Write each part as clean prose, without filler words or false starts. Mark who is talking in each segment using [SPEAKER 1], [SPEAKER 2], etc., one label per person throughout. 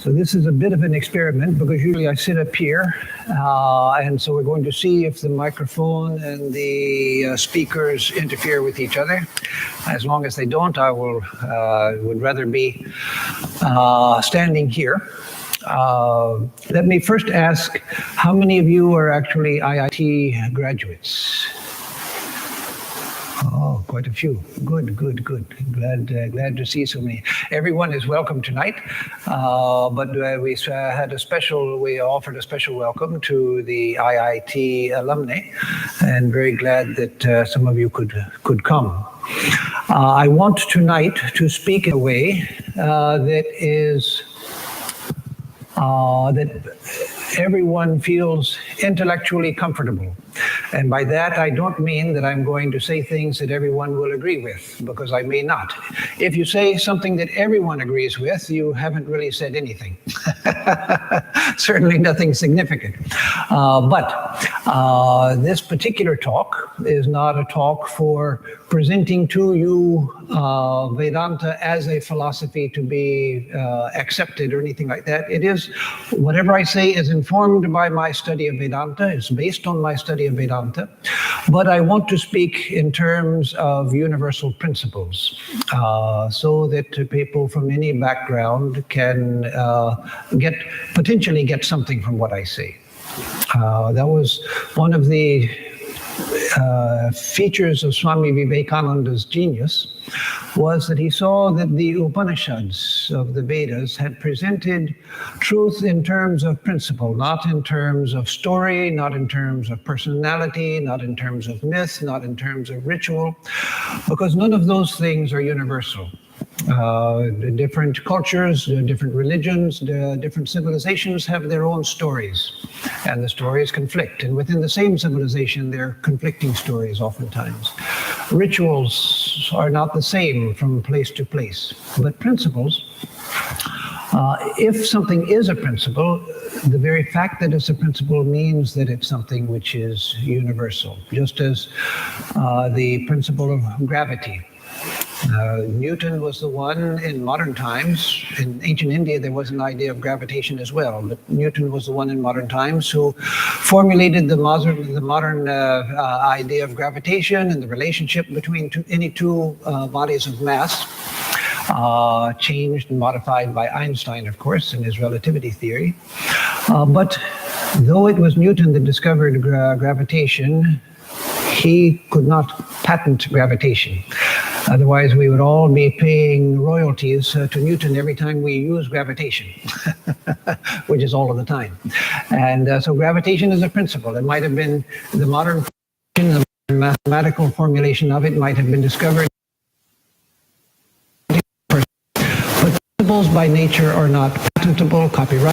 [SPEAKER 1] So this is a bit of an experiment because usually I sit up here, and so we're going to see if the microphone and the speakers interfere with each other. As long as they don't, I would rather be standing here. Let me first ask, how many of you are actually IIT graduates? Oh, quite a few. Good. Glad to see so many. Everyone is welcome tonight, but we offered a special welcome to the IIT alumni, and very glad that some of you could come. I want tonight to speak in a way that everyone feels intellectually comfortable. And by that, I don't mean that I'm going to say things that everyone will agree with, because I may not. If you say something that everyone agrees with, you haven't really said anything. Certainly nothing significant. But this particular talk is not a talk for presenting to you Vedanta as a philosophy to be accepted or anything like that. It is, whatever I say is informed by my study of Vedanta. It's based on my study of Vedanta. But I want to speak in terms of universal principles, so that people from any background can potentially get something from what I say. That was one of the features of Swami Vivekananda's genius, was that he saw that the Upanishads of the Vedas had presented truth in terms of principle, not in terms of story, not in terms of personality, not in terms of myth, not in terms of ritual, because none of those things are universal. Different cultures, different religions, different civilizations have their own stories, and the stories conflict. And within the same civilization, there are conflicting stories oftentimes. Rituals are not the same from place to place, but principles, if something is a principle, the very fact that it's a principle means that it's something which is universal, just as the principle of gravity. Newton was the one in modern times. In ancient India, there was an idea of gravitation as well, but Newton was the one in modern times who formulated the modern idea of gravitation and the relationship between any two bodies of mass, changed and modified by Einstein, of course, in his relativity theory. But though it was Newton that discovered gravitation, he could not patent gravitation. Otherwise, we would all be paying royalties to Newton every time we use gravitation, which is all of the time. And so gravitation is a principle. It might have been the modern mathematical formulation of it might have been discovered. But principles by nature are not patentable, copyrightable,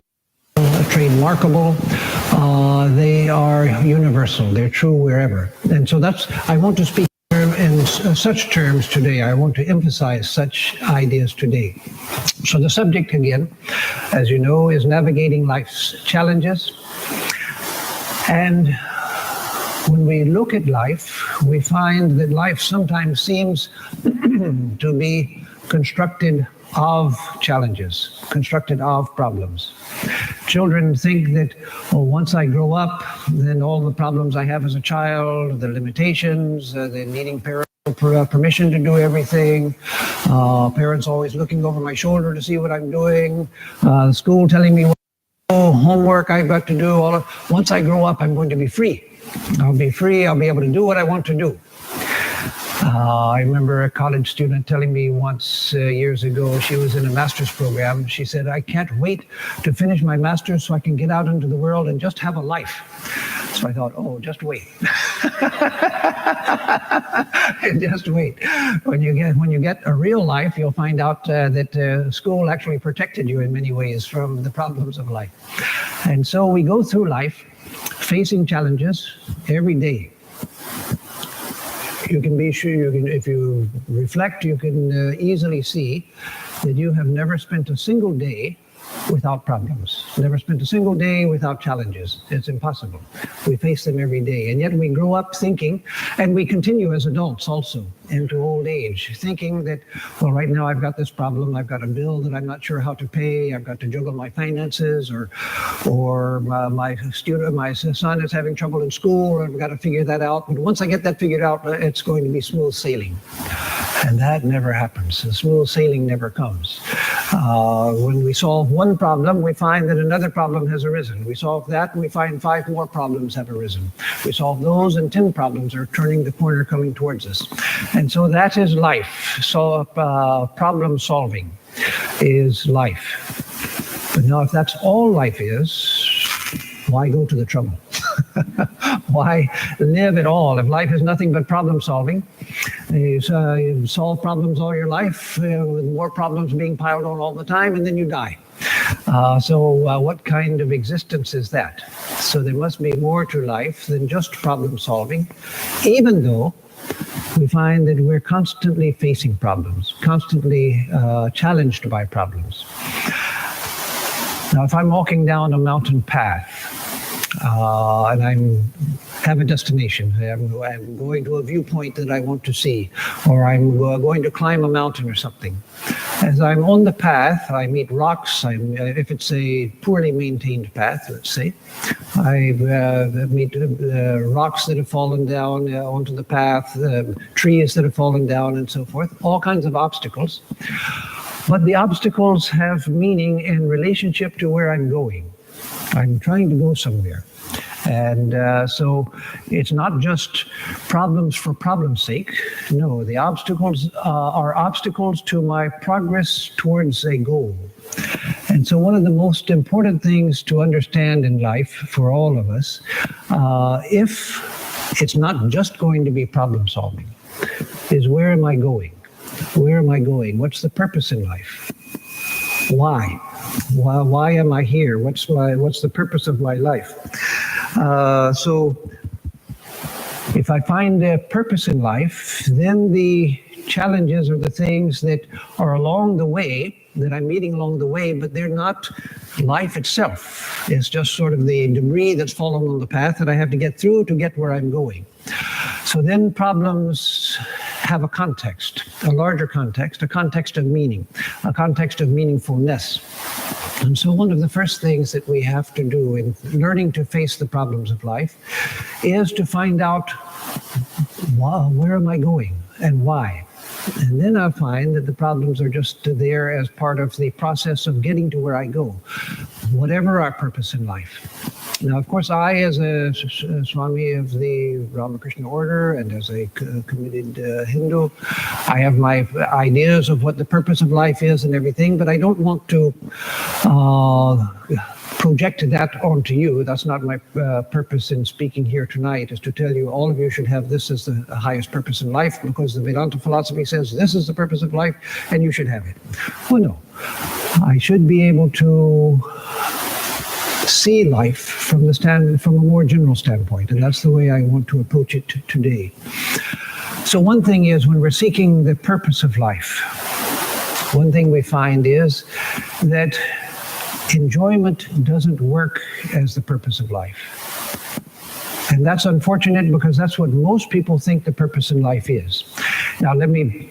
[SPEAKER 1] trademarkable. They are universal. They're true wherever. And so I want to speak in such terms today. I want to emphasize such ideas today. So the subject, again, as you know, is navigating life's challenges. And when we look at life, we find that life sometimes seems to be constructed of challenges, constructed of problems. Children think that, once I grow up, then all the problems I have as a child, the limitations, the needing parental permission to do everything, parents always looking over my shoulder to see what I'm doing, school telling me what homework I've got to do. Once I grow up, I'm going to be free. I'll be free. I'll be able to do what I want to do. I remember a college student telling me once years ago, she was in a master's program. She said, I can't wait to finish my master's so I can get out into the world and just have a life. So I thought, just wait. Just wait. When you get a real life, you'll find out that school actually protected you in many ways from the problems of life. And so we go through life facing challenges every day. You can be sure, if you reflect, you can easily see that you have never spent a single day without problems, never spent a single day without challenges. It's impossible. We face them every day. And yet we grow up thinking, and we continue as adults also, into old age, thinking that, well, right now I've got this problem, I've got a bill that I'm not sure how to pay, I've got to juggle my finances, or my son is having trouble in school, and I've got to figure that out. But once I get that figured out, it's going to be smooth sailing. And that never happens. The smooth sailing never comes. When we solve one problem, we find that another problem has arisen. We solve that, and we find 5 more problems have arisen. We solve those, and 10 problems are turning the corner coming towards us. And so that is life. So problem solving is life. But now if that's all life is, why go to the trouble? Why live at all? If life is nothing but problem solving, you solve problems all your life, with more problems being piled on all the time, and then you die. So what kind of existence is that? So there must be more to life than just problem solving, even though we find that we're constantly facing problems, constantly challenged by problems. Now, if I'm walking down a mountain path, and I have a destination, I'm going to a viewpoint that I want to see, or I'm going to climb a mountain or something. As I'm on the path, I meet rocks. If it's a poorly maintained path, let's say, I meet rocks that have fallen down onto the path, trees that have fallen down, and so forth, all kinds of obstacles. But the obstacles have meaning in relationship to where I'm going. I'm trying to go somewhere. And so it's not just problems for problem's sake. No, the obstacles are obstacles to my progress towards a goal. And so one of the most important things to understand in life for all of us, if it's not just going to be problem solving, is where am I going? Where am I going? What's the purpose in life? Why? Why am I here? What's the purpose of my life? So if I find a purpose in life, then the challenges are the things that are along the way, that I'm meeting along the way, but they're not life itself. It's just sort of the debris that's fallen on the path that I have to get through to get where I'm going. So then problems have a context, a larger context, a context of meaning, a context of meaningfulness. And so one of the first things that we have to do in learning to face the problems of life is to find out, where am I going and why? And then I'll find that the problems are just there as part of the process of getting to where I go, whatever our purpose in life. Now, of course, I, as a Swami of the Ramakrishna order and as a committed Hindu, I have my ideas of what the purpose of life is and everything, but I don't want to project that onto you. That's not my purpose in speaking here tonight, is to tell you all of you should have this as the highest purpose in life, because the Vedanta philosophy says this is the purpose of life and you should have it. Well, no. I should be able to see life from a more general standpoint, and that's the way I want to approach it today. So one thing is, when we're seeking the purpose of life, one thing we find is that enjoyment doesn't work as the purpose of life. And that's unfortunate, because that's what most people think the purpose in life is. Now, let me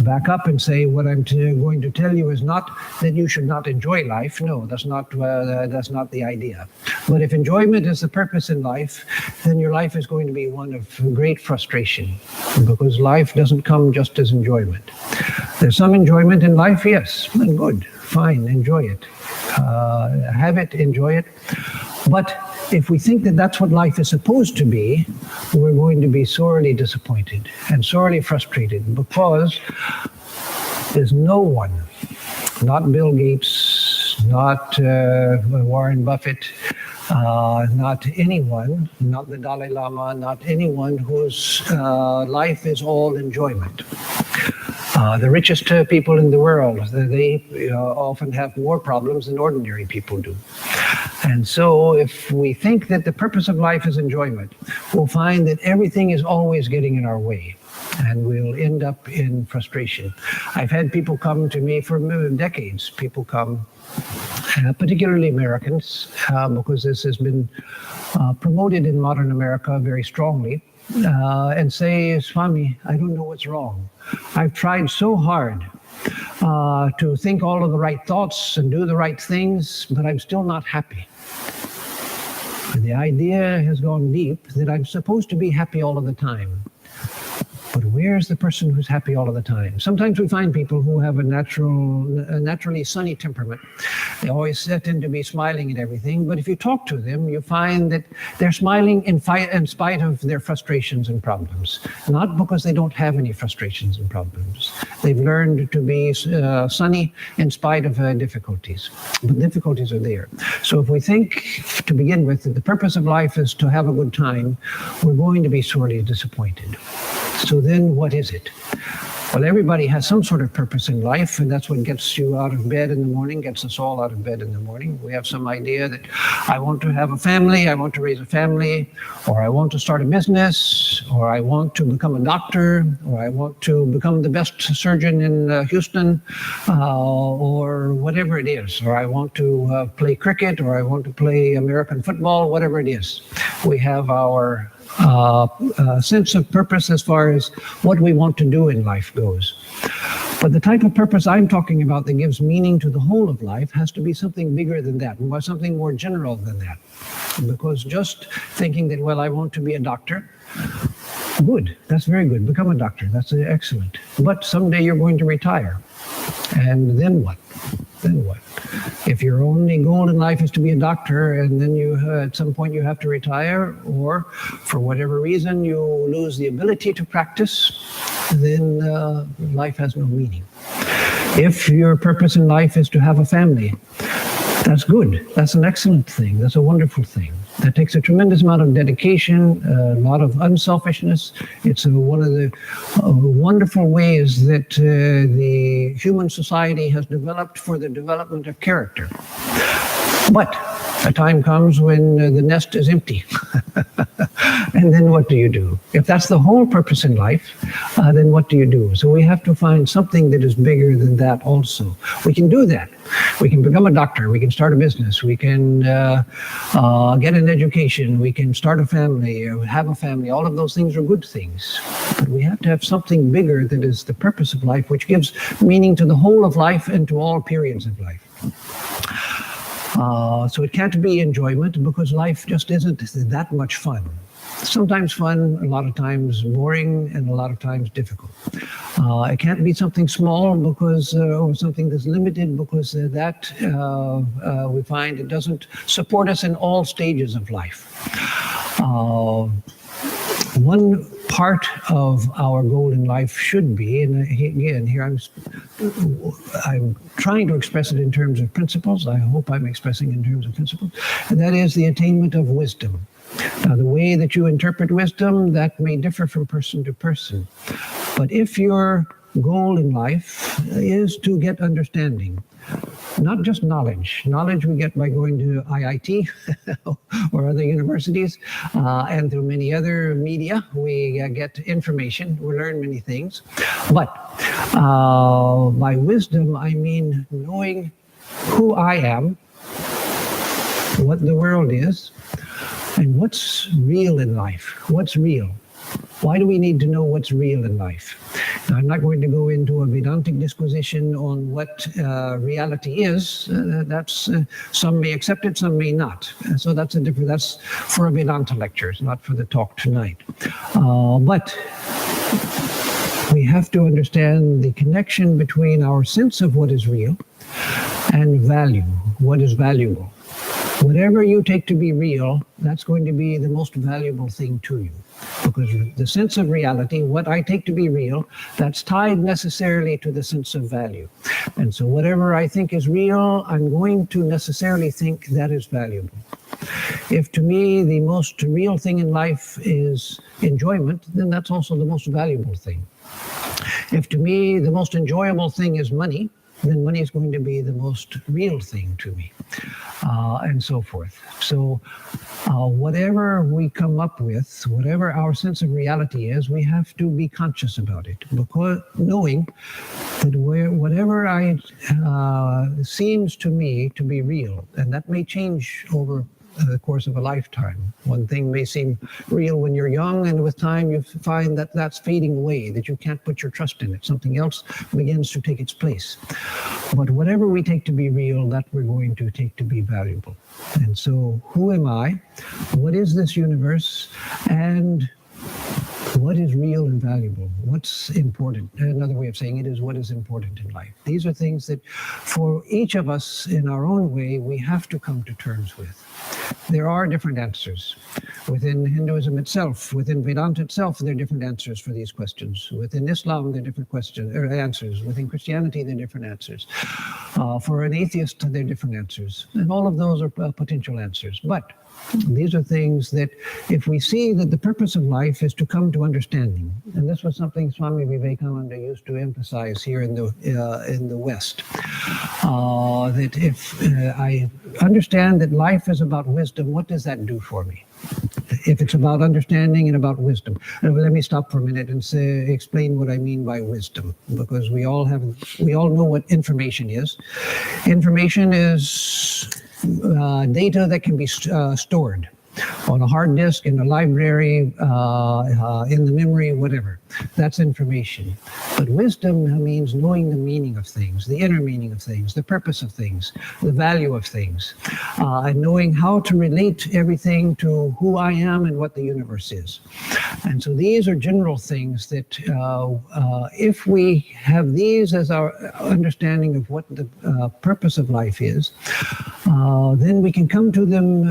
[SPEAKER 1] back up and say what I'm going to tell you is not that you should not enjoy life. No, that's not the idea. But if enjoyment is the purpose in life, then your life is going to be one of great frustration, because life doesn't come just as enjoyment. There's some enjoyment in life, yes, and good, fine, enjoy it. Have it, enjoy it. But if we think that that's what life is supposed to be, we're going to be sorely disappointed and sorely frustrated, because there's no one, not Bill Gates, not Warren Buffett, not anyone, not the Dalai Lama, not anyone whose life is all enjoyment. The richest people in the world, they often have more problems than ordinary people do. And so if we think that the purpose of life is enjoyment, we'll find that everything is always getting in our way, and we'll end up in frustration. I've had people come to me for decades. People come, particularly Americans, because this has been promoted in modern America very strongly. and say, Swami, I don't know what's wrong. I've tried so hard to think all of the right thoughts and do the right things, but I'm still not happy. And the idea has gone deep that I'm supposed to be happy all of the time. But where's the person who's happy all of the time? Sometimes we find people who have a naturally sunny temperament. They always tend to be smiling at everything. But if you talk to them, you find that they're smiling in spite of their frustrations and problems. Not because they don't have any frustrations and problems. They've learned to be sunny in spite of difficulties. But difficulties are there. So if we think, to begin with, that the purpose of life is to have a good time, we're going to be sorely disappointed. So then what is it? Well, everybody has some sort of purpose in life, and that's what gets you out of bed in the morning, gets us all out of bed in the morning. We have some idea that I want to have a family, I want to raise a family, or I want to start a business, or I want to become a doctor, or I want to become the best surgeon in Houston, or whatever it is, or I want to play cricket, or I want to play American football, whatever it is. We have our sense of purpose as far as what we want to do in life goes. But the type of purpose I'm talking about that gives meaning to the whole of life has to be something bigger than that, something more general than that. Because just thinking that, well, I want to be a doctor, good, that's very good, become a doctor, that's excellent. But someday you're going to retire. And then what? Then what? If your only goal in life is to be a doctor and then you at some point you have to retire, or for whatever reason you lose the ability to practice, then life has no meaning. If your purpose in life is to have a family, that's good. That's an excellent thing. That's a wonderful thing. That takes a tremendous amount of dedication, a lot of unselfishness. It's one of the wonderful ways that the human society has developed for the development of character. But a time comes when the nest is empty. And then what do you do? If that's the whole purpose in life, then what do you do? So we have to find something that is bigger than that also. We can do that. We can become a doctor. We can start a business. We can get an education. We can start a family or have a family. All of those things are good things. But we have to have something bigger that is the purpose of life, which gives meaning to the whole of life and to all periods of life. So it can't be enjoyment because life just isn't that much fun. Sometimes fun, a lot of times boring, and a lot of times difficult. It can't be something small because, or something that's limited because that we find it doesn't support us in all stages of life. One part of our goal in life should be, and again, here I'm trying to express it in terms of principles. I hope I'm expressing in terms of principles, and that is the attainment of wisdom. Now, the way that you interpret wisdom, that may differ from person to person. But if your goal in life is to get understanding, not just knowledge. Knowledge we get by going to IIT or other universities, and through many other media, we get information, we learn many things. But by wisdom, I mean knowing who I am, what the world is, and what's real in life. What's real? Why do we need to know what's real in life? Now, I'm not going to go into a Vedantic disquisition on what reality is. That's some may accept it, some may not. So that's for a Vedanta lecture. It's not for the talk tonight. But we have to understand the connection between our sense of what is real and value, what is valuable. Whatever you take to be real, that's going to be the most valuable thing to you. Because the sense of reality, what I take to be real, that's tied necessarily to the sense of value. And so whatever I think is real, I'm going to necessarily think that is valuable. If to me the most real thing in life is enjoyment, then that's also the most valuable thing. If to me the most enjoyable thing is money, then money is going to be the most real thing to me, and so forth. So whatever we come up with, whatever our sense of reality is, we have to be conscious about it, because knowing that whatever seems to me to be real, and that may change over the course of a lifetime. One thing may seem real when you're young, and with time you find that that's fading away, that you can't put your trust in it. Something else begins to take its place. But whatever we take to be real, that we're going to take to be valuable. And so, who am I? What is this universe? And what is real and valuable? What's important? Another way of saying it is what is important in life. These are things that for each of us in our own way, we have to come to terms with. There are different answers. Within Hinduism itself, within Vedanta itself, there are different answers for these questions. Within Islam, there are different answers. Within Christianity, there are different answers. For an atheist, there are different answers. And all of those are potential answers. But these are things that if we see that the purpose of life is to come to understanding, and this was something Swami Vivekananda used to emphasize here in the West, that if I understand that life is about wisdom, what does that do for me? If it's about understanding and about wisdom. Let me stop for a minute and explain what I mean by wisdom, because we all know what information is. Information is data that can be stored on a hard disk, in a library, in the memory, whatever. That's information. But wisdom means knowing the meaning of things, the inner meaning of things, the purpose of things, the value of things, and knowing how to relate everything to who I am and what the universe is. And so these are general things that if we have these as our understanding of what the purpose of life is, then we can come to them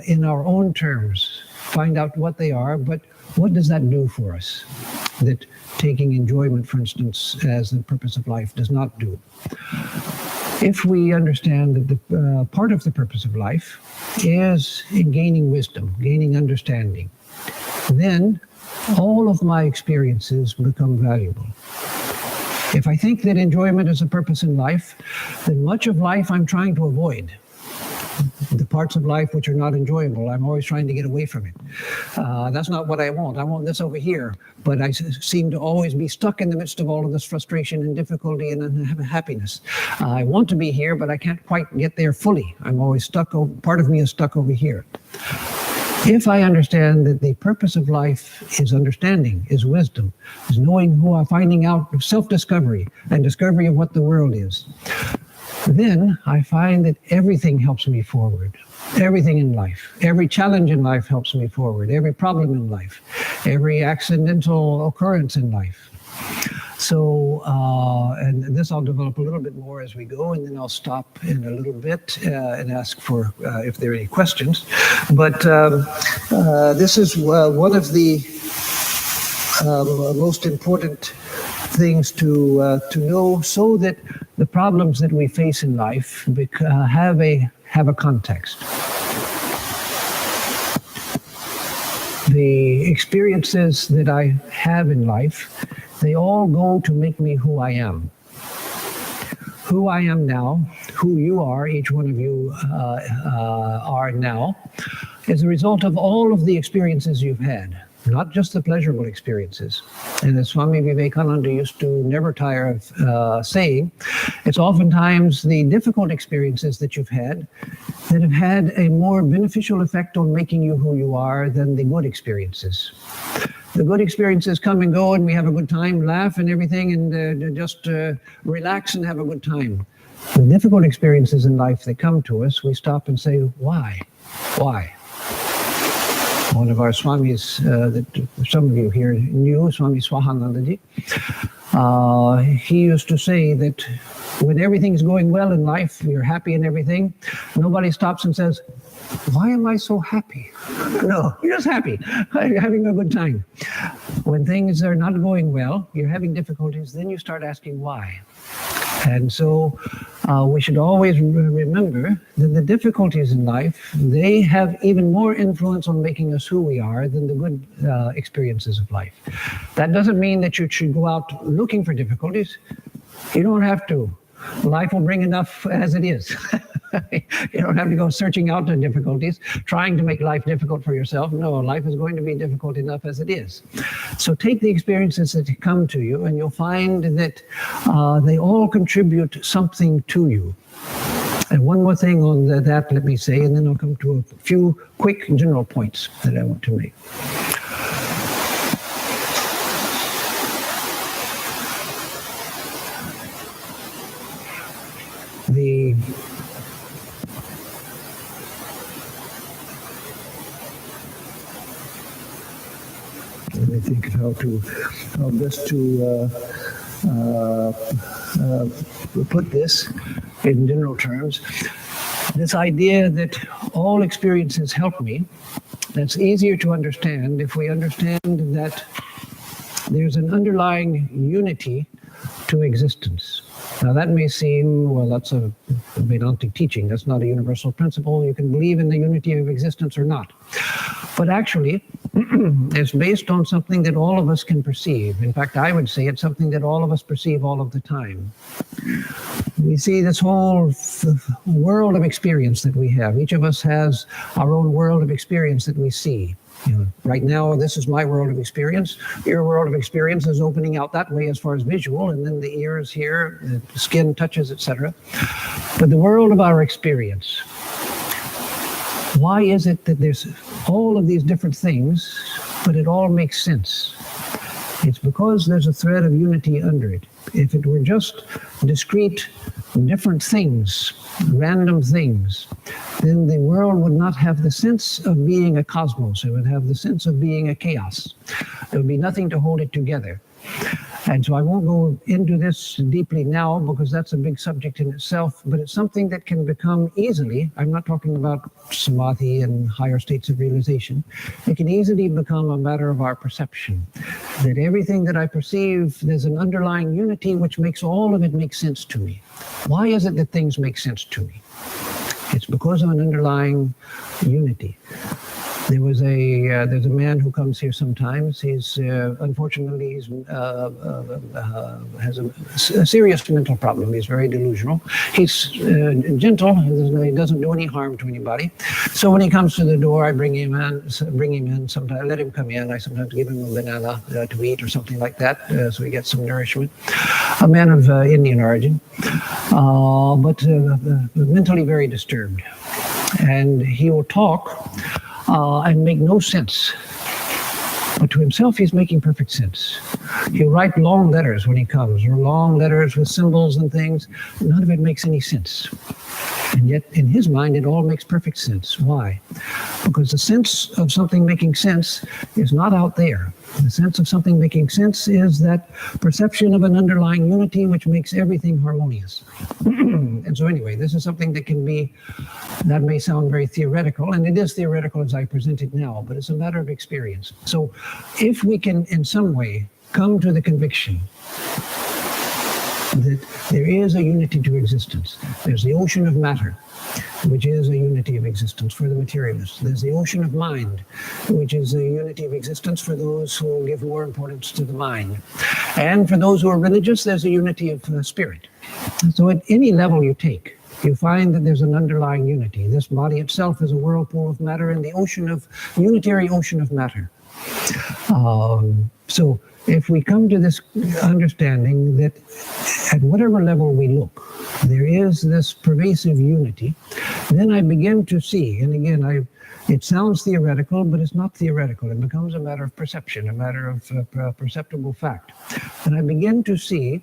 [SPEAKER 1] in our own terms, find out what they are, but what does that do for us that taking enjoyment, for instance, as the purpose of life does not do? If we understand that the part of the purpose of life is in gaining wisdom, gaining understanding, then all of my experiences become valuable. If I think that enjoyment is a purpose in life, then much of life I'm trying to avoid. The parts of life which are not enjoyable, I'm always trying to get away from it. That's not what I want. I want this over here. But I seem to always be stuck in the midst of all of this frustration and difficulty and unhappiness. I want to be here, but I can't quite get there fully. I'm always stuck. Part of me is stuck over here. If I understand that the purpose of life is understanding, is wisdom, is knowing who I'm, finding out self-discovery and discovery of what the world is, then I find that everything helps me forward. Everything in life, every challenge in life helps me forward. Every problem in life, every accidental occurrence in life. So, and this I'll develop a little bit more as we go, and then I'll stop in a little bit and ask for if there are any questions. But this is one of the most important things to know, so that the problems that we face in life have a context. The experiences that I have in life, they all go to make me who I am. Who I am now, who you are, each one of you are now, is a result of all of the experiences you've had, not just the pleasurable experiences. And as Swami Vivekananda used to never tire of saying, it's oftentimes the difficult experiences that you've had that have had a more beneficial effect on making you who you are than the good experiences. The good experiences come and go, and we have a good time, laugh and everything, and just relax and have a good time. The difficult experiences in life that come to us, we stop and say, why? Why? One of our Swamis that some of you here knew, Swami Swahanandaji, he used to say that when everything's going well in life, you're happy and everything, nobody stops and says, why am I so happy? No, you're just happy. You're having a good time. When things are not going well, you're having difficulties, then you start asking why. And so we should always remember that the difficulties in life, they have even more influence on making us who we are than the good experiences of life. That doesn't mean that you should go out looking for difficulties. You don't have to. Life will bring enough as it is. You don't have to go searching out the difficulties, trying to make life difficult for yourself. No, life is going to be difficult enough as it is. So take the experiences that come to you, and you'll find that they all contribute something to you. And one more thing on that, let me say, and then I'll come to a few quick general points that I want to make. Let me think how best to put this in general terms. This idea that all experiences help me, that's easier to understand if we understand that there's an underlying unity to existence. Now that may seem, well, that's a Vedantic teaching. That's not a universal principle. You can believe in the unity of existence or not. But actually, it's based on something that all of us can perceive. In fact, I would say it's something that all of us perceive all of the time. We see this whole world of experience that we have. Each of us has our own world of experience that we see. You know, right now, this is my world of experience. Your world of experience is opening out that way as far as visual, and then the ear is here, the skin touches, etc. But the world of our experience, why is it that there's all of these different things, but it all makes sense? It's because there's a thread of unity under it. If it were just discrete, different things, random things, then the world would not have the sense of being a cosmos. It would have the sense of being a chaos. There would be nothing to hold it together. And so I won't go into this deeply now because that's a big subject in itself, but it's something that can become easily, I'm not talking about samadhi and higher states of realization, it can easily become a matter of our perception. That everything that I perceive, there's an underlying unity which makes all of it make sense to me. Why is it that things make sense to me? It's because of an underlying unity. There's a man who comes here sometimes. He's unfortunately has a serious mental problem. He's very delusional. He's gentle. He doesn't do any harm to anybody. So when he comes to the door, I bring him in. Sometimes I let him come in. I sometimes give him a banana to eat or something like that, so he gets some nourishment. A man of Indian origin, but mentally very disturbed, and he will talk. And make no sense. But to himself, he's making perfect sense. He'll write long letters when he comes, or long letters with symbols and things. None of it makes any sense. And yet, in his mind, it all makes perfect sense. Why? Because the sense of something making sense is not out there. The sense of something making sense is that perception of an underlying unity which makes everything harmonious. And so anyway, this is something that may sound very theoretical, and it is theoretical as I present it now, but it's a matter of experience. So if we can in some way come to the conviction that there is a unity to existence. There's the ocean of matter, which is a unity of existence for the materialists. There's the ocean of mind, which is a unity of existence for those who give more importance to the mind. And for those who are religious, there's a unity of spirit. So at any level you take, you find that there's an underlying unity. This body itself is a whirlpool of matter in the unitary ocean of matter. So if we come to this understanding that at whatever level we look, there is this pervasive unity, then I begin to see, and again, it sounds theoretical, but it's not theoretical. It becomes a matter of perception, a matter of perceptible fact. And I begin to see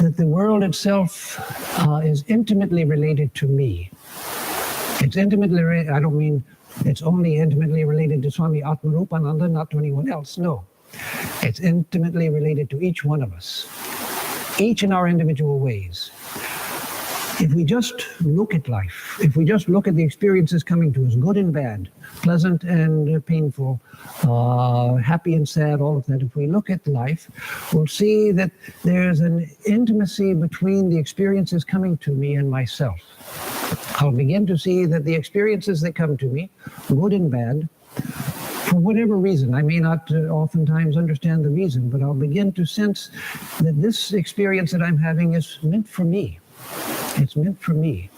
[SPEAKER 1] that the world itself is intimately related to me. It's intimately related, I don't mean it's only intimately related to Swami Atmarupanandaji, not to anyone else, no. It's intimately related to each one of us, each in our individual ways. If we just look at life, if we just look at the experiences coming to us, good and bad, pleasant and painful, happy and sad, all of that, if we look at life, we'll see that there's an intimacy between the experiences coming to me and myself. I'll begin to see that the experiences that come to me, good and bad, for whatever reason, I may not oftentimes understand the reason, but I'll begin to sense that this experience that I'm having is meant for me. It's meant for me.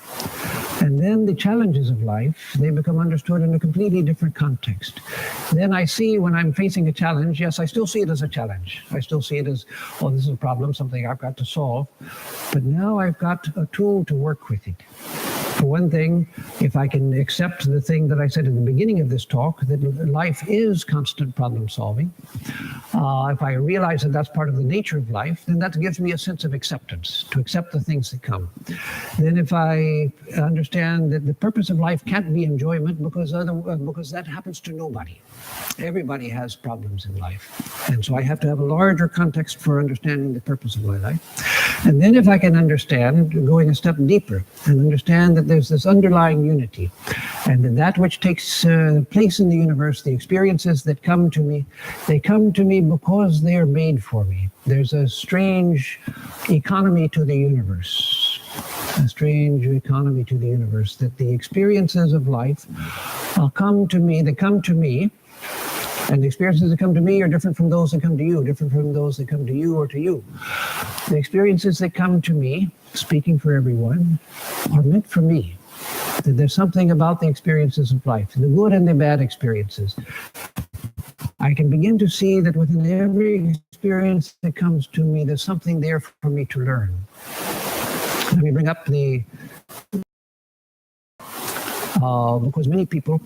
[SPEAKER 1] And then the challenges of life, they become understood in a completely different context. Then I see when I'm facing a challenge, yes, I still see it as a challenge. I still see it as, oh, this is a problem, something I've got to solve. But now I've got a tool to work with it. For one thing, if I can accept the thing that I said at the beginning of this talk, that life is constant problem solving, if I realize that that's part of the nature of life, then that gives me a sense of acceptance, to accept the things that come. Then if I understand that the purpose of life can't be enjoyment because that happens to nobody. Everybody has problems in life. And so I have to have a larger context for understanding the purpose of my life. And then if I can understand, going a step deeper, and understand that there's this underlying unity, and that which takes place in the universe, the experiences that come to me, they come to me because they are made for me. There's a strange economy to the universe. A strange economy to the universe, that the experiences of life come to me, they come to me, and the experiences that come to me are different from those that come to you, different from those that come to you or to you. The experiences that come to me, speaking for everyone, are meant for me. There's something about the experiences of life, the good and the bad experiences. I can begin to see that within every experience that comes to me, there's something there for me to learn. Let me bring up the because many people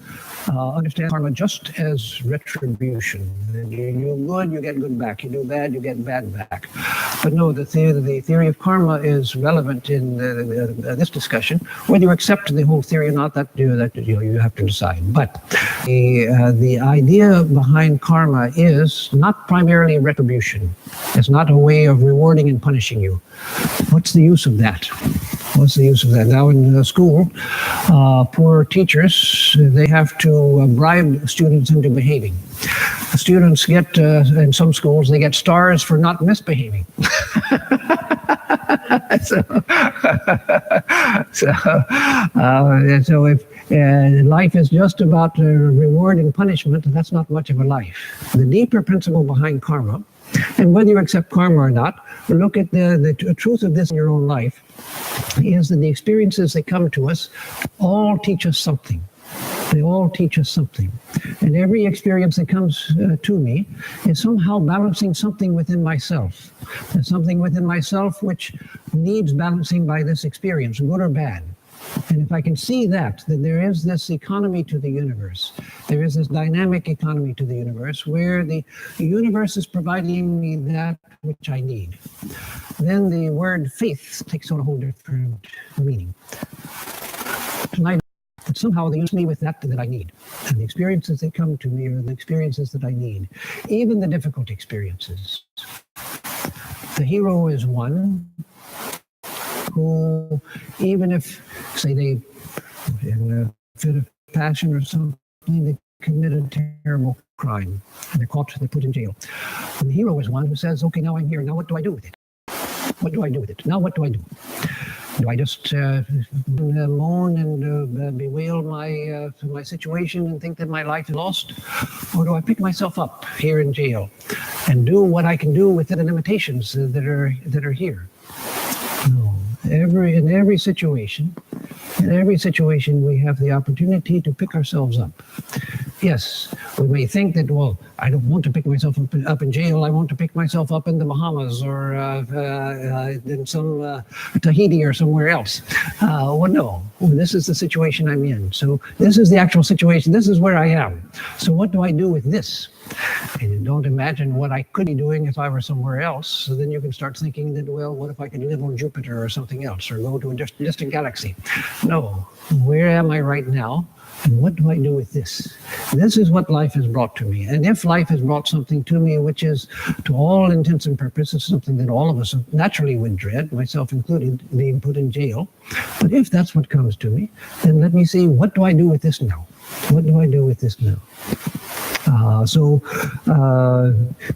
[SPEAKER 1] understand karma just as retribution. You do good, you get good back. You do bad, you get bad back. But no, the theory of karma is relevant in this discussion. Whether you accept the whole theory or not, that you have to decide. But the idea behind karma is not primarily retribution. It's not a way of rewarding and punishing you. What's the use of that? What's the use of that? Now in school, poor teachers, they have to bribe students into behaving. Students get, in some schools, they get stars for not misbehaving. So if life is just about reward and punishment, that's not much of a life. The deeper principle behind karma, and whether you accept karma or not, look at the truth of this in your own life, is that the experiences that come to us all teach us something. They all teach us something. And every experience that comes to me is somehow balancing something within myself. There's something within myself which needs balancing by this experience, good or bad. And if I can see that there is this economy to the universe, there is this dynamic economy to the universe where the universe is providing me that which I need, then the word faith takes on a whole different meaning. Tonight, that somehow they use me with that I need. And the experiences that come to me are the experiences that I need, even the difficult experiences. The hero is one who, even if, say, they, in a fit of passion or something, they commit a terrible crime and they're caught, they're put in jail. And the hero is one who says, okay, now I'm here. Now what do I do with it? What do I do with it? Now what do I do? Do I just moan and bewail my situation and think that my life is lost? Or do I pick myself up here in jail and do what I can do within the limitations that are here? No. In every situation, we have the opportunity to pick ourselves up. Yes, we may think that, well, I don't want to pick myself up in jail. I want to pick myself up in the Bahamas or in some Tahiti or somewhere else. Well, no, this is the situation I'm in. So this is the actual situation. This is where I am. So what do I do with this? And don't imagine what I could be doing if I were somewhere else. So then you can start thinking that, well, what if I could live on Jupiter or something else, or go to a distant galaxy? No, where am I right now? And what do I do with this? This is what life has brought to me. And if life has brought something to me, which is, to all intents and purposes, something that all of us naturally would dread, myself included, being put in jail. But if that's what comes to me, then let me see, what do I do with this now? What do I do with this now? So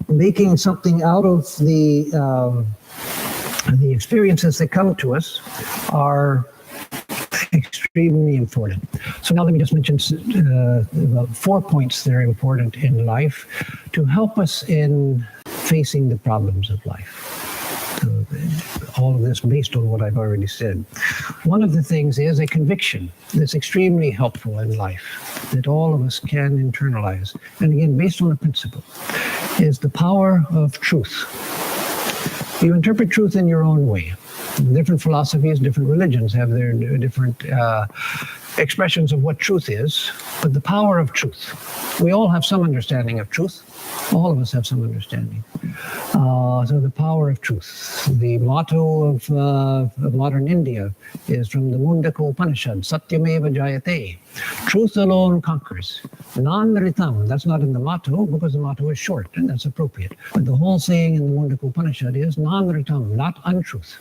[SPEAKER 1] making something out of the experiences that come to us are extremely important. So now let me just mention about 4 points that are important in life to help us in facing the problems of life. So all of this based on what I've already said. One of the things is a conviction that's extremely helpful in life that all of us can internalize. And again, based on a principle, is the power of truth. You interpret truth in your own way. Different philosophies, different religions have their different expressions of what truth is, but the power of truth. We all have some understanding of truth. All of us have some understanding. So the power of truth. The motto of modern India is from the Mundaka Upanishad, Satyameva Jayate. Truth alone conquers. Non-ritam, that's not in the motto because the motto is short and that's appropriate. But the whole saying in the Mundaka Upanishad is non-ritam, not untruth.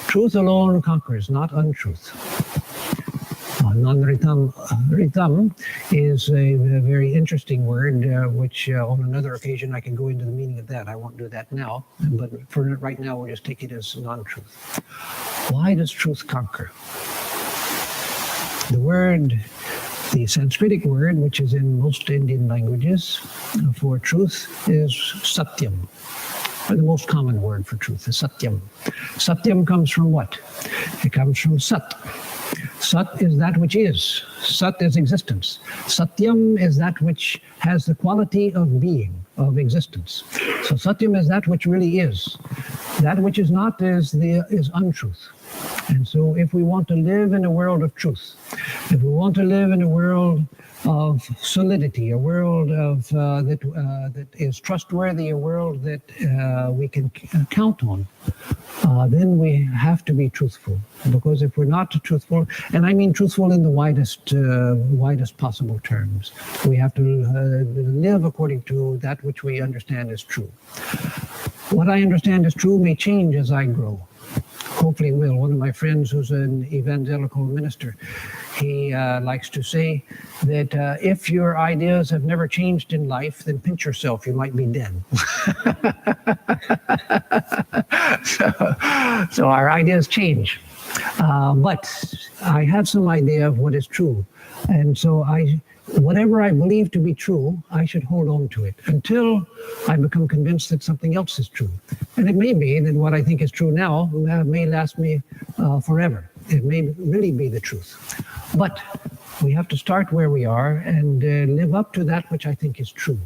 [SPEAKER 1] Truth alone conquers, not untruth. Non-ritam. Ritam is a very interesting word, which on another occasion I can go into the meaning of that. I won't do that now, but for right now we'll just take it as non-truth. Why does truth conquer? The word, the Sanskritic word, which is in most Indian languages for truth, is satyam. Or the most common word for truth is satyam. Satyam comes from what? It comes from sat. Sat is that which is. Sat is existence. Satyam is that which has the quality of being, of existence. So satyam is that which really is. That which is not is untruth. And so if we want to live in a world of truth, if we want to live in a world of solidity, a world of that is trustworthy, a world that we can count on, then we have to be truthful. Because if we're not truthful, and I mean truthful in the widest possible terms, we have to live according to that which we understand is true. What I understand is true may change as I grow. Hopefully will. One of my friends who's an evangelical minister, he likes to say that if your ideas have never changed in life, then pinch yourself, you might be dead. So our ideas change. But I have some idea of what is true. And so whatever I believe to be true, I should hold on to it until I become convinced that something else is true. And it may be that what I think is true now may last me forever. It may really be the truth. But we have to start where we are and live up to that which I think is true.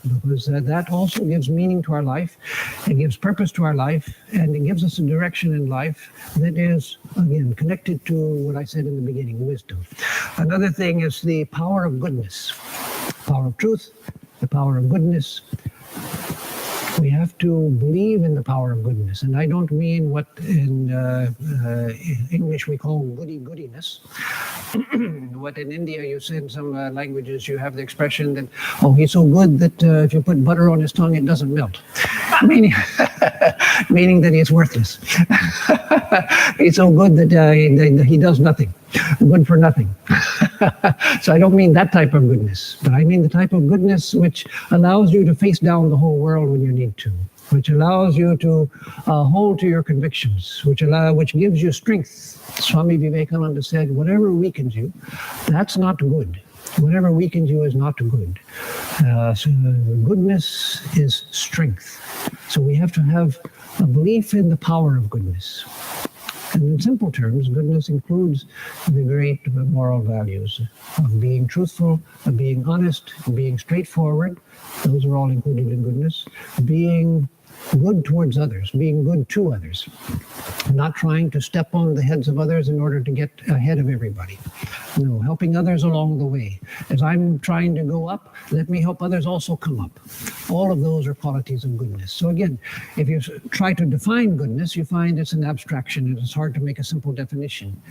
[SPEAKER 1] Because that also gives meaning to our life, it gives purpose to our life, and it gives us a direction in life that is, again, connected to what I said in the beginning, wisdom. Another thing is the power of goodness, power of truth, the power of goodness. We have to believe in the power of goodness. And I don't mean what in English we call goody-goodiness. What in India you say in some languages you have the expression that, oh, he's so good that if you put butter on his tongue, it doesn't melt. Meaning that he's worthless. He's so good that he does nothing. Good for nothing. So I don't mean that type of goodness, but I mean the type of goodness which allows you to face down the whole world when you need to, which allows you to hold to your convictions, which gives you strength. Swami Vivekananda said, whatever weakens you, that's not good. Whatever weakens you is not good. So goodness is strength. So we have to have a belief in the power of goodness. And in simple terms, goodness includes the great moral values of being truthful, of being honest, being straightforward. Those are all included in goodness. Being good towards others, being good to others, not trying to step on the heads of others in order to get ahead of everybody. No, helping others along the way. As I'm trying to go up, let me help others also come up. All of those are qualities of goodness. So again, if you try to define goodness, you find it's an abstraction and it's hard to make a simple definition.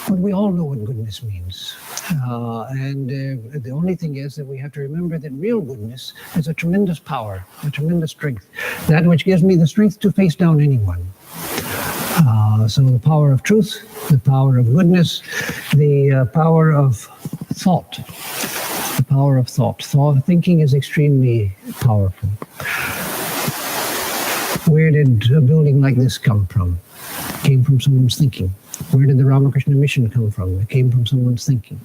[SPEAKER 1] But we all know what goodness means. The only thing is that we have to remember that real goodness has a tremendous power, a tremendous strength. That which gives me the strength to face down anyone. So the power of truth, the power of goodness, the power of thought. The power of thought. Thinking is extremely powerful. Where did a building like this come from? It came from someone's thinking. Where did the Ramakrishna mission come from? It came from someone's thinking.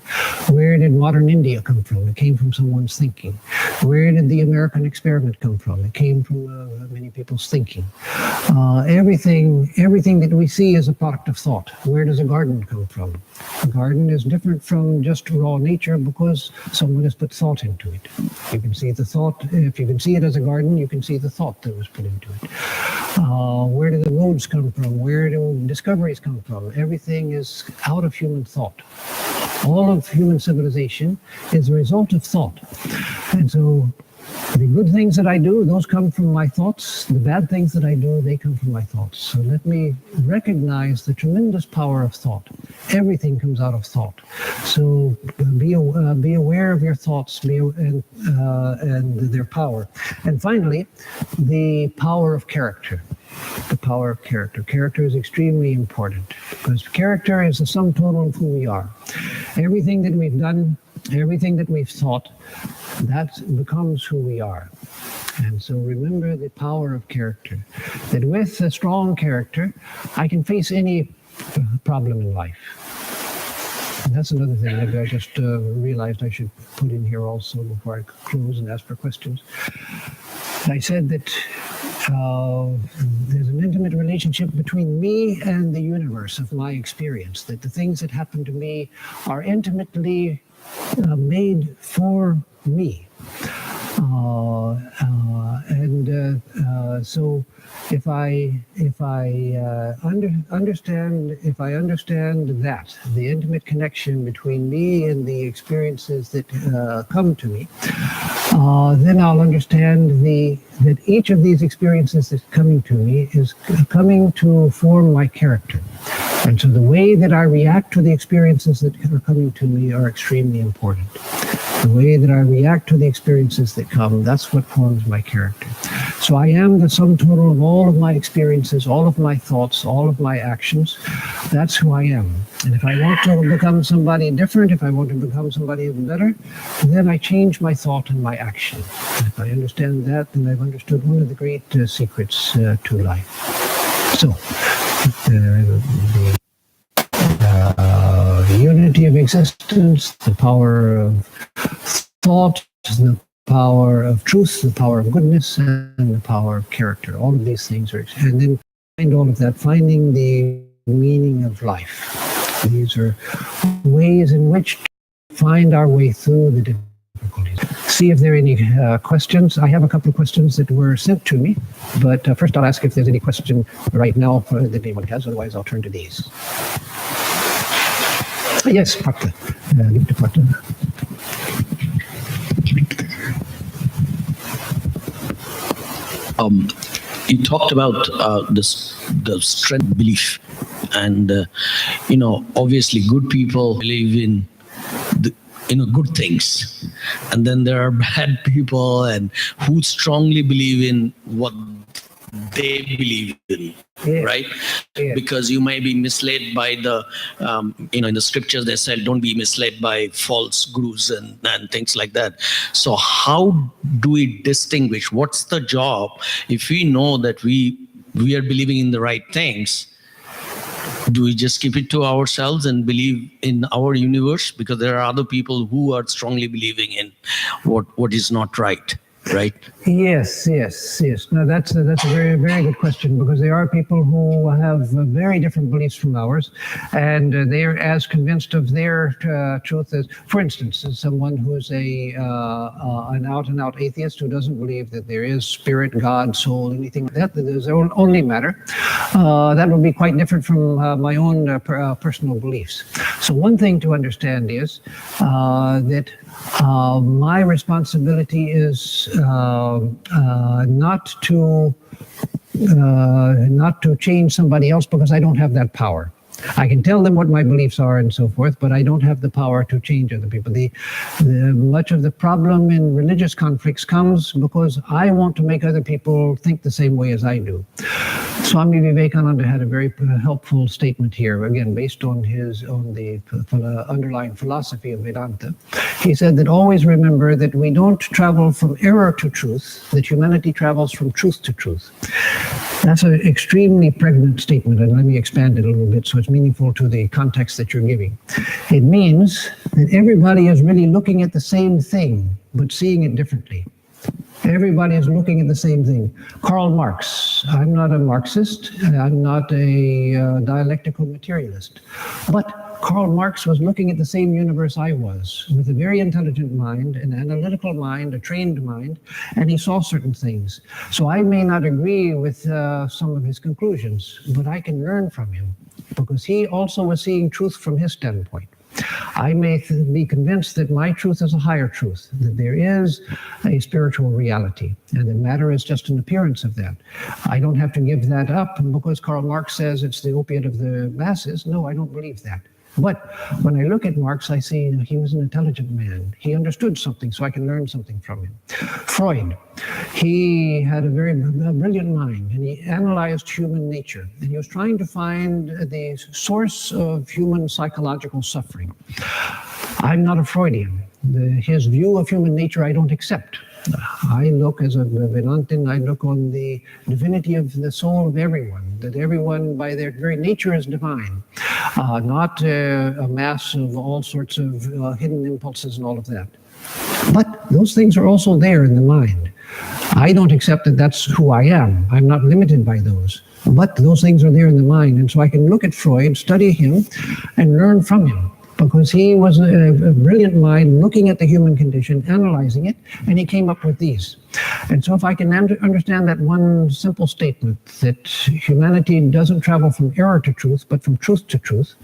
[SPEAKER 1] Where did modern India come from? It came from someone's thinking. Where did the American experiment come from? It came from many people's thinking. Everything that we see is a product of thought. Where does a garden come from? A garden is different from just raw nature because someone has put thought into it. You can see the thought. If you can see it as a garden, you can see the thought that was put into it. Where do the roads come from? Where do discoveries come from? Everything is out of human thought. All of human civilization is a result of thought. And so the good things that I do, those come from my thoughts. The bad things that I do, they come from my thoughts. So let me recognize the tremendous power of thought. Everything comes out of thought. So be aware of your thoughts and their power. And finally, the power of character. The power of character. Character is extremely important because character is the sum total of who we are. Everything that we've done, everything that we've thought, that becomes who we are. And so remember the power of character, that with a strong character, I can face any problem in life. And that's another thing that I just realized I should put in here also before I close and ask for questions. I said that there's an intimate relationship between me and the universe of my experience, that the things that happen to me are intimately made for me. So if I understand that the intimate connection between me and the experiences that come to me, then I'll understand that each of these experiences that's coming to me is coming to form my character. And so the way that I react to the experiences that are coming to me are extremely important. The way that I react to the experiences that come, that's what forms my character. So I am the sum total of all of my experiences, all of my thoughts, all of my actions. That's who I am. And if I want to become somebody different, if I want to become somebody better, then I change my thought and my action. And if I understand that, then I've understood one of the great secrets to life. So, the unity of existence, the power of thought, the power of truth, the power of goodness, and the power of character. All of these things are, and then find all of that, finding the meaning of life. These are ways in which to find our way through the difficulties. See if there are any questions. I have a couple of questions that were sent to me, but first I'll ask if there's any question right now that anyone has, otherwise I'll turn to these. Yes, Partha. Give it to Partha.
[SPEAKER 2] You talked about the strength belief, and obviously good people believe in good things, and then there are bad people and who strongly believe in what they believe in. Yeah. Right? Yeah. Because you may be misled by the, in the scriptures they said, don't be misled by false gurus and things like that. So how do we distinguish? What's the job if we know that we are believing in the right things? Do we just keep it to ourselves and believe in our universe? Because there are other people who are strongly believing in what is not right. Right?
[SPEAKER 1] Yes. No, that's a very, very good question, because there are people who have very different beliefs from ours, and they're as convinced of their truth as, for instance, as someone who's an out-and-out atheist who doesn't believe that there is spirit, God, soul, anything like that is only matter. That would be quite different from my own personal beliefs. So one thing to understand is that my responsibility is not to change somebody else, because I don't have that power. I can tell them what my beliefs are and so forth, but I don't have the power to change other people. Much of the problem in religious conflicts comes because I want to make other people think the same way as I do. Swami Vivekananda had a very helpful statement here, again, based on the underlying philosophy of Vedanta. He said that always remember that we don't travel from error to truth, that humanity travels from truth to truth. That's an extremely pregnant statement, and let me expand it a little bit so it's meaningful to the context that you're giving. It means that everybody is really looking at the same thing, but seeing it differently. Everybody is looking at the same thing. Karl Marx. I'm not a Marxist. I'm not a dialectical materialist. But Karl Marx was looking at the same universe I was, with a very intelligent mind, an analytical mind, a trained mind, and he saw certain things. So I may not agree with some of his conclusions, but I can learn from him, because he also was seeing truth from his standpoint. I may be convinced that my truth is a higher truth, that there is a spiritual reality, and that matter is just an appearance of that. I don't have to give that up because Karl Marx says it's the opiate of the masses. No, I don't believe that. But when I look at Marx, I see he was an intelligent man. He understood something, so I can learn something from him. Freud, he had a very brilliant mind, and he analyzed human nature, and he was trying to find the source of human psychological suffering. I'm not a Freudian. His view of human nature I don't accept. I look, as a Vedantin, I look on the divinity of the soul of everyone, that everyone by their very nature is divine, not a mass of all sorts of hidden impulses and all of that. But those things are also there in the mind. I don't accept that that's who I am. I'm not limited by those. But those things are there in the mind. And so I can look at Freud, study him, and learn from him, because he was a brilliant mind looking at the human condition, analyzing it, and he came up with these. And so if I can understand that one simple statement, that humanity doesn't travel from error to truth, but from truth to truth,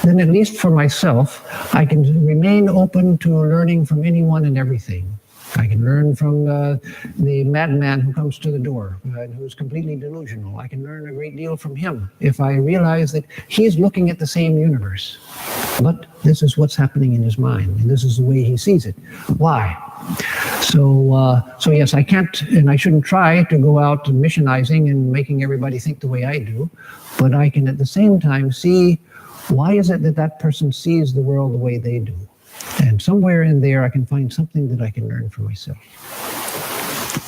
[SPEAKER 1] then at least for myself, I can remain open to learning from anyone and everything. I can learn from the madman who comes to the door and who's completely delusional. I can learn a great deal from him if I realize that he's looking at the same universe. But this is what's happening in his mind, and this is the way he sees it. Why? So yes, I can't and I shouldn't try to go out missionizing and making everybody think the way I do, but I can at the same time see why is it that that person sees the world the way they do. And somewhere in there, I can find something that I can learn for myself.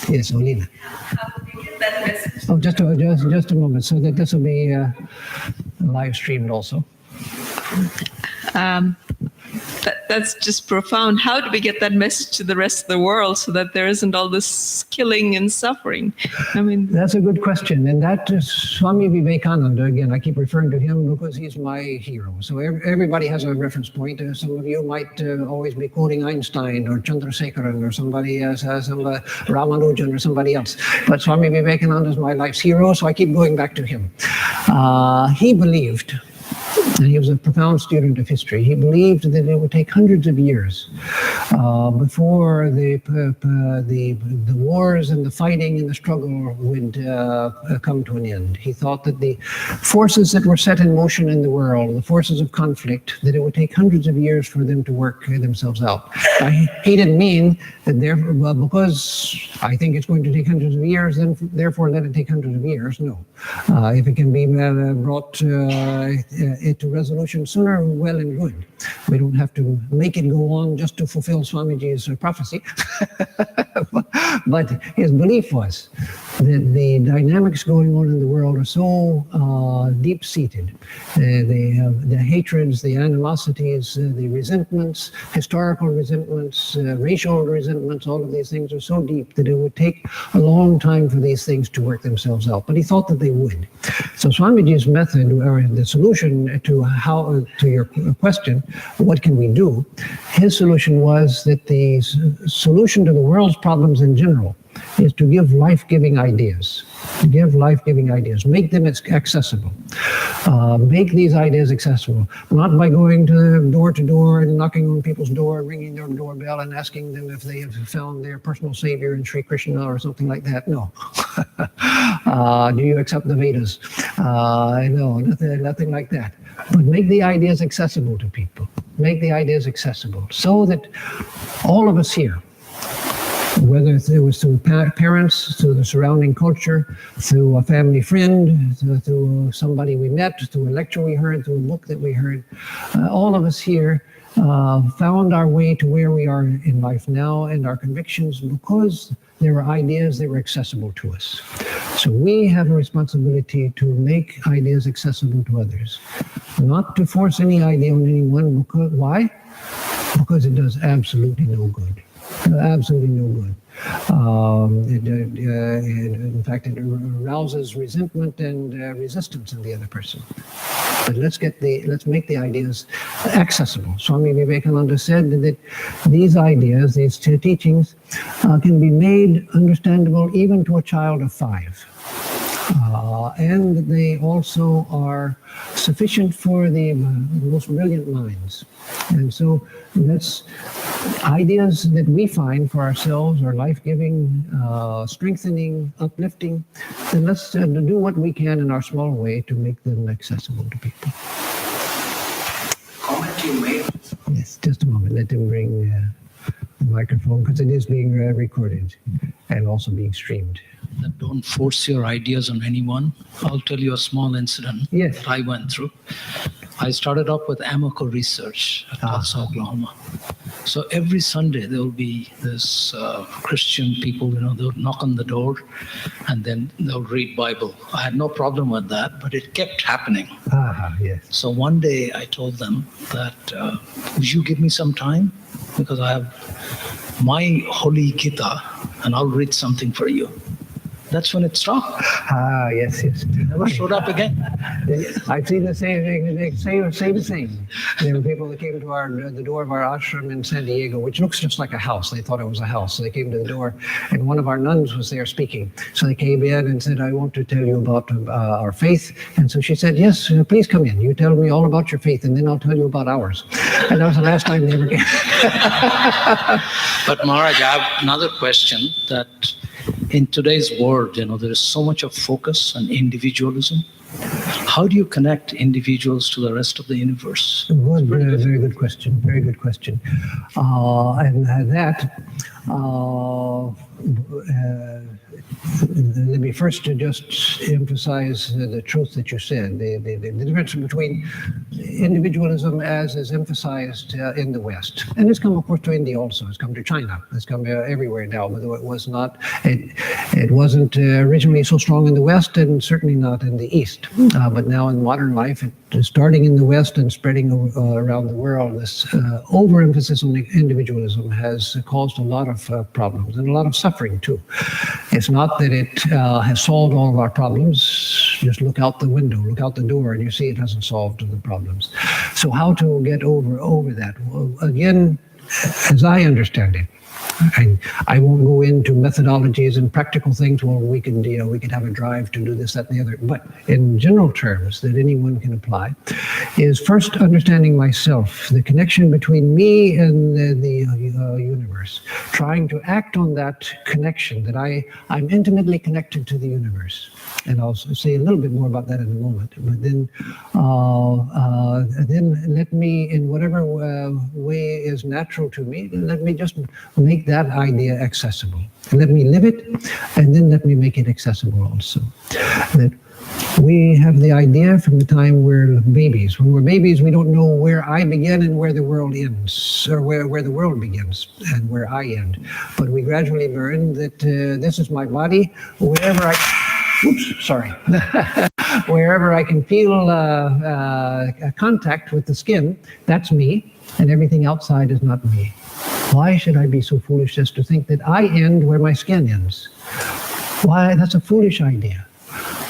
[SPEAKER 1] Yes, Olina.
[SPEAKER 3] How did you get that message?
[SPEAKER 1] Oh, just a moment, so that this will be live streamed also.
[SPEAKER 3] That's just profound. How do we get that message to the rest of the world so that there isn't all this killing and suffering? I mean,
[SPEAKER 1] that's a good question, and that is Swami Vivekananda. Again, I keep referring to him because he's my hero. So everybody has a reference point. Some of you might always be quoting Einstein or Chandrasekharan or somebody else, some Ramanujan or somebody else. But Swami Vivekananda is my life's hero, so I keep going back to him. He believed, and he was a profound student of history. He believed that it would take hundreds of years before the wars and the fighting and the struggle would come to an end. He thought that the forces that were set in motion in the world, the forces of conflict, that it would take hundreds of years for them to work themselves out. He didn't mean that therefore, because I think it's going to take hundreds of years, then therefore let it take hundreds of years. No. If it can be brought to resolution sooner, well and good. We don't have to make it go on just to fulfill Swamiji's prophecy. But his belief was that the dynamics going on in the world are so deep-seated. The hatreds, the animosities, the resentments, historical resentments, racial resentments, all of these things are so deep that it would take a long time for these things to work themselves out. But he thought that they would. So Swamiji's method, or the solution to your question, what can we do? His solution was that the solution to the world's problems in general is to give life-giving ideas. Give life-giving ideas. Make them accessible. Make these ideas accessible. Not by going door to door and knocking on people's door, ringing their doorbell and asking them if they have found their personal savior in Sri Krishna or something like that. No. Do you accept the Vedas? No, nothing like that. But make the ideas accessible to people. Make the ideas accessible so that all of us here, whether it was through parents, through the surrounding culture, through a family friend, through somebody we met, through a lecture we heard, through a book that we heard, all of us here found our way to where we are in life now and our convictions because there were ideas that were accessible to us. So we have a responsibility to make ideas accessible to others, not to force any idea on anyone. Because, why? Because it does absolutely no good. Absolutely no good. In fact, it arouses resentment and resistance in the other person. But let's make the ideas accessible. Swami Vivekananda said that these ideas, these teachings, can be made understandable even to a child of 5. And they also are sufficient for the most brilliant minds. And so that's ideas that we find for ourselves are life-giving, strengthening, uplifting. Then let's do what we can in our small way to make them accessible to people.
[SPEAKER 2] Comment you made.
[SPEAKER 1] Yes, just a moment. Let them bring the microphone, because it is being recorded and also being streamed.
[SPEAKER 2] That don't force your ideas on anyone. I'll tell you a small incident
[SPEAKER 1] Yes.
[SPEAKER 2] that I went through. I started off with Amoco Research at Tulsa, Oklahoma. So every Sunday there will be this Christian people, they'll knock on the door and then they'll read Bible. I had no problem with that, but it kept happening.
[SPEAKER 1] Yes.
[SPEAKER 2] So one day I told them that, would you give me some time? Because I have my Holy Gita and I'll read something for you. That's when it stopped.
[SPEAKER 1] Yes.
[SPEAKER 2] Never showed up again.
[SPEAKER 1] I've seen the same thing. There were people that came to the door of our ashram in San Diego, which looks just like a house. They thought it was a house. So they came to the door, and one of our nuns was there speaking. So they came in and said, I want to tell you about our faith. And so she said, yes, please come in. You tell me all about your faith, and then I'll tell you about ours. And that was the last time they ever came.
[SPEAKER 2] But Maharaj, I have another question that in today's world, there is so much of focus on individualism. How do you connect individuals to the rest of the universe?
[SPEAKER 1] Good, very good question. Very good question. And that, let me first just emphasize the truth that you said. The difference between individualism as is emphasized in the West. And it's come, of course, to India also. It's come to China. It's come everywhere now, although it wasn't originally so strong in the West and certainly not in the East. But now in modern life, starting in the West and spreading around the world, this overemphasis on individualism has caused a lot of problems and a lot of suffering too. It's not that it has solved all of our problems. Just look out the window, look out the door, and you see it hasn't solved the problems. So how to get over that? Well, again, as I understand it, and I won't go into methodologies and practical things. Well, we could have a drive to do this, that, and the other. But in general terms that anyone can apply, is first understanding myself, the connection between me and the universe, trying to act on that connection, that I'm intimately connected to the universe. And I'll say a little bit more about that in a moment. But then let me, in whatever way is natural to me, let me just make that idea accessible. Let me live it, and then let me make it accessible also. That we have the idea from the time we're babies. When we're babies, we don't know where I begin and where the world ends, or where the world begins and where I end. But we gradually learn that this is my body, wherever wherever I can feel a contact with the skin, that's me, and everything outside is not me. Why should I be so foolish as to think that I end where my skin ends? Why? That's a foolish idea.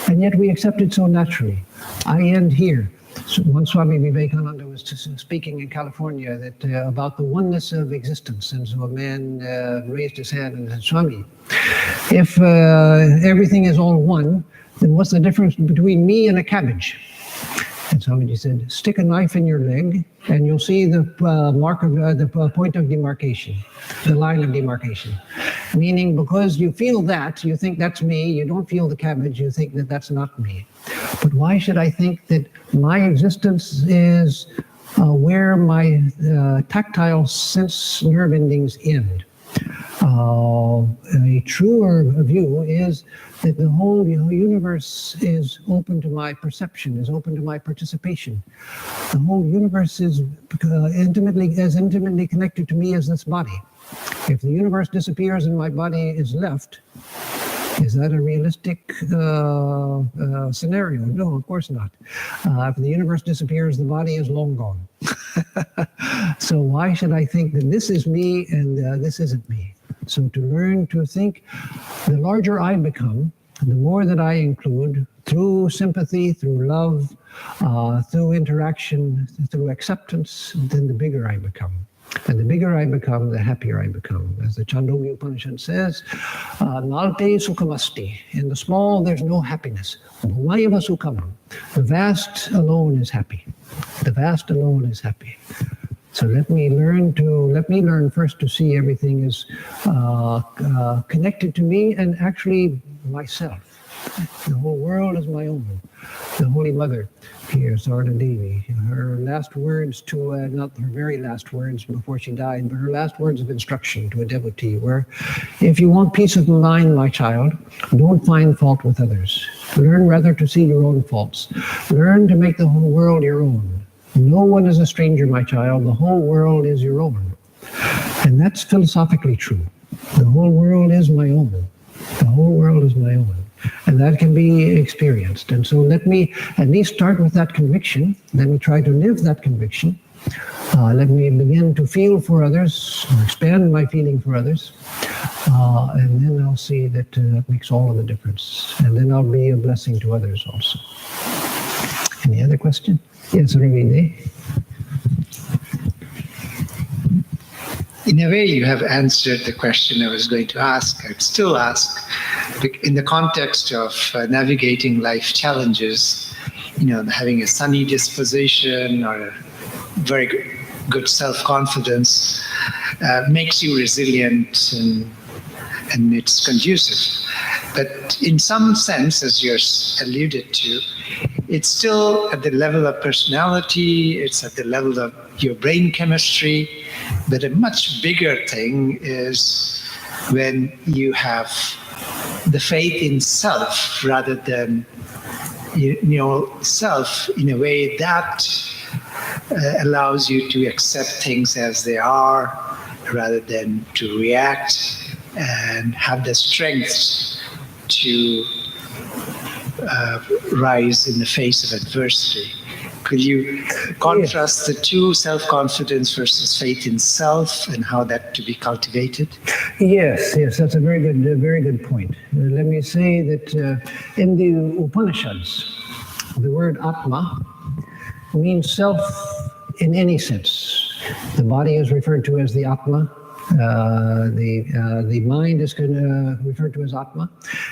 [SPEAKER 1] And yet we accept it so naturally. I end here. So one Swami Vivekananda was speaking in California that about the oneness of existence. And so a man raised his hand and said, Swami, if everything is all one, then what's the difference between me and a cabbage? And Swamiji said, stick a knife in your leg and you'll see the mark of the point of demarcation, the line of demarcation. Meaning because you feel that, you think that's me, you don't feel the cabbage, you think that that's not me. But why should I think that my existence is where my tactile sense nerve endings end? A truer view is that the whole universe is open to my perception, is open to my participation. The whole universe is intimately connected to me as this body. If the universe disappears and my body is left, Is that a realistic scenario? No, of course not. If the universe disappears, the body is long gone. So why should I think that this is me and this isn't me? So to learn to think, the larger I become, the more that I include through sympathy, through love, through interaction, through acceptance, then the bigger I become. And the bigger I become, the happier I become. As the Chandogya Upanishad says, Nalte sukhamasti. In the small, there's no happiness. Bhumayava sukhamam. The vast alone is happy. The vast alone is happy. So let me learn first to see everything as connected to me and actually myself. The whole world is my own. The Holy Mother here, Sarada Devi, her last words to, not her very last words before she died, but her last words of instruction to a devotee were, if you want peace of mind, my child, don't find fault with others. Learn rather to see your own faults. Learn to make the whole world your own. No one is a stranger, my child. The whole world is your own. And that's philosophically true. The whole world is my own. The whole world is my own. And that can be experienced. And so let me at least start with that conviction. Let me try to live that conviction. Let me begin to feel for others, or expand my feeling for others. And then I'll see that that makes all of the difference. And then I'll be a blessing to others also. Any other question? Yes, Ravine.
[SPEAKER 4] In a way, you have answered the question I was going to ask. I'd still ask, in the context of navigating life challenges, having a sunny disposition or a very good self-confidence makes you resilient and it's conducive. But in some sense, as you're alluded to, it's still at the level of personality, it's at the level of your brain chemistry, but a much bigger thing is when you have the faith in self rather than self in a way that allows you to accept things as they are rather than to react and have the strength to rise in the face of adversity. Could you contrast the two, self-confidence versus faith in self, and how that to be cultivated?
[SPEAKER 1] Yes, that's a very good point. Let me say that in the Upanishads, the word Atma means self in any sense. The body is referred to as the Atma. The mind is referred to as Atma,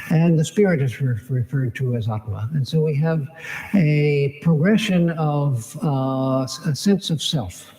[SPEAKER 1] and the spirit is referred to as Atma. And so we have a progression of a sense of self.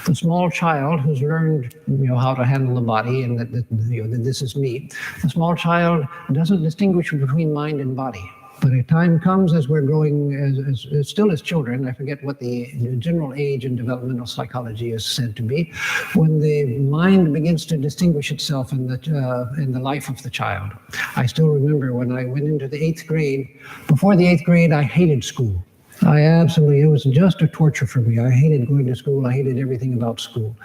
[SPEAKER 1] The small child who's learned, how to handle the body, and that this is me. The small child doesn't distinguish between mind and body. But a time comes as we're growing, as still as children, I forget what the general age in developmental psychology is said to be, when the mind begins to distinguish itself in the life of the child. I still remember when I went into the 8th grade. Before the 8th grade, I hated school. It was just a torture for me. I hated going to school. I hated everything about school.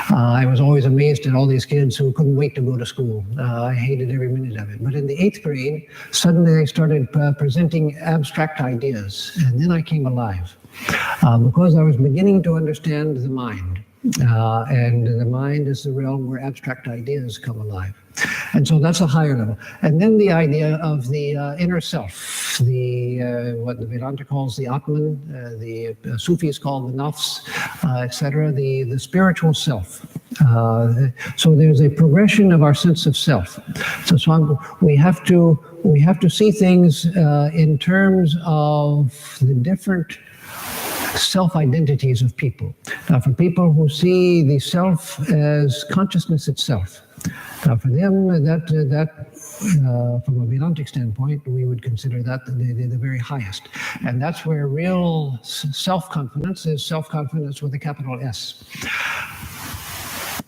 [SPEAKER 1] I was always amazed at all these kids who couldn't wait to go to school. I hated every minute of it. But in the 8th grade, suddenly they started presenting abstract ideas. And then I came alive because I was beginning to understand the mind. And the mind is the realm where abstract ideas come alive. And so that's a higher level. And then the idea of the inner self, what the Vedanta calls the Atman, the Sufis call the Nafs, etc., the spiritual self. So there's a progression of our sense of self. So we have to see things in terms of the different self-identities of people. Now, for people who see the self as consciousness itself, now for them, from a Vedantic standpoint, we would consider that the very highest. And that's where real self-confidence is self-confidence with a capital S.